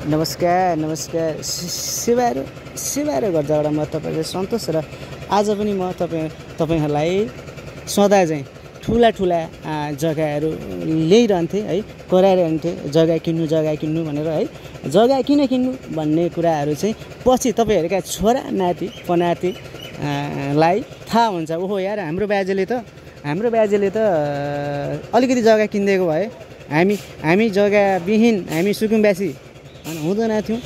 नमस्कार नमस्कार सेवारो घर जग्गाबाट म तपाईको सन्तोष र आज पनि म तपाईहरुलाई सदा चाहिँ ठुला जग्गाहरू ल्याइरहन्थे है कराइरहन्थे जग्गा किन्नु भनेर है जग्गा किन किन्नु भन्ने कुराहरू चाहिँ पछि तपाईहरुका छोरा नाति पनाति लाई थाहा हुन्छ। ओहो यार हाम्रो बाजेले त अलिकति जग्गा किन्देको भए हामी जग्गा विहीन हामी सुकुम्बासी हुँदैन थियौं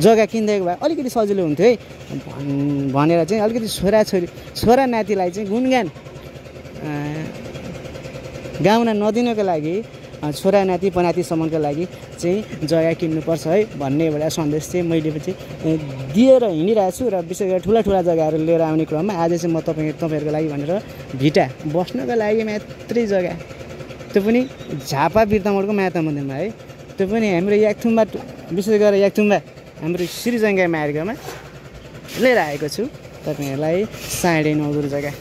जग्गा किन्देको भए अलिकति सजिलो हुन्थ्यो है भनेर चाहिँ अलिकति छोरा नातिलाई चाहिँ गुणगान गाउन नदिनको लागि छोरा नाति पनाति सम्मको लागि चाहिँ जग्गा किन्नुपर्छ है भन्ने एउटा सन्देश चाहिँ मैले चाहिँ दिएर हिँडिरहेको छु र विशेष गरी ठुला जग्गाहरू लिएर आउने क्रममा आज चाहिँ म तपाईहरुको लागि भनेर भिटा बस्नको लागि मात्रै जग्गा त्यो पनि झापा बिर्तामोडको माता मन्दिरमा है त्यो पनि हाम्रो याकथुममा विशेष गरेर याकथुममा हाम्रो श्रीजङ्गा मार्गमा लिएर आएको छु तपाईहरुलाई 9.5 जग्गा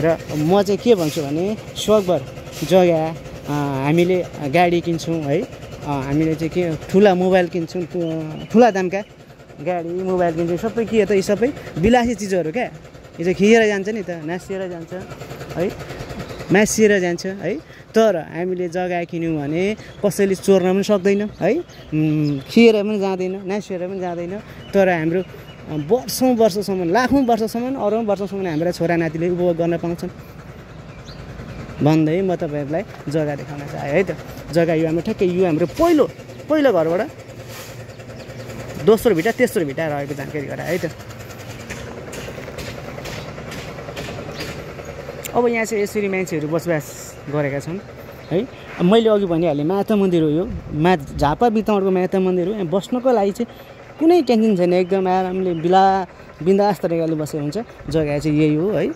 र म चाहिँ के भन्छु भने सकभर जग्गा हामीले गाडी किन्छौँ है हामीले चाहिँ के ठुला मोबाइल किन्छौँ ठुला दामका गाडी मोबाइल किन्छौँ सबै के त यी सबै विलासी चीजहरु क्या यो चाहिँ खिएर जान्छ नि त नासिएर जान्छ है मासिएर जान्छ है तर हामीले जग्गा किन्यौं भने कसैले चोर्न पनि सक्दैन है खिएर पनि जाँदैन नासिएर पनि जाँदैन तर हाम्रो वर्षौं लाखौं वर्षसम्म अरौं वर्षसम्म हाम्रा छोरा नातिले उपभोग गर्न पाउँछन् भन्दै म तपाईहरुलाई जग्गा देखाउन चाहे है त जग्गा यो हाम्रो ठ्याक्कै यो हाम्रो पहिलो घरबाट दोस्रो भिटा तेस्रो भिटा रहेको जानकारी गराए है त। अब यहाँ चाहिँ यसरी मान्छेहरू बसोबास गरेका छन् है मैले अघि भनिहालेँ माता मन्दिर हो यो झापा बिर्तामोडको माता मन्दिर हो यहाँ बस्नको लागि चाहिँ कुनै टेन्सन छैन एकदम आरामले बिन्दास तरिकाले बसेको हुन्छ जग्गा चाहिँ यही हो है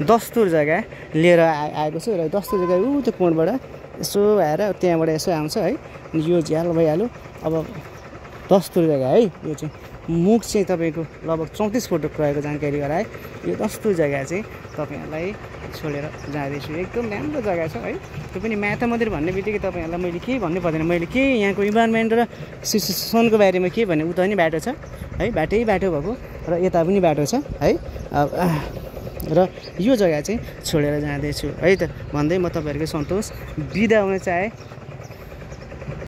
दस्तुर जग्गा लिएर आएको छु र दस्तुर जग्गा उ त्यो कोणबाट यसो आएर त्यहाँबाट यसो आउँछ है यो झ्याल भइहाल्यो। अब दस्तुर जग्गा है यो चाहिँ मुख चाहिँ तपाईको लगभग 34 फुट रहेको जानकारी गराए यो दस्तुर जग्गा चाहिँ तपाईहरुलाई छोडेर जाँदैछु एकदम राम्रो जग्गा छ है त्यो पनि माता मन्दिर भन्ने बित्तिकै तपाईहरुलाई मैले केही भन्नु पर्दैन मैले के यहाँको इन्भाइरोमेन्ट र सिचुएसनको बारेमा के भने उता पनि बाटो छ है बाटो भएको र यता पनि बाटो छ है र यो जग्गा चाहिँ छोडेर जाँदैछु है त भन्दै म तपाईहरुको सन्तोष बिदा हुन चाहे।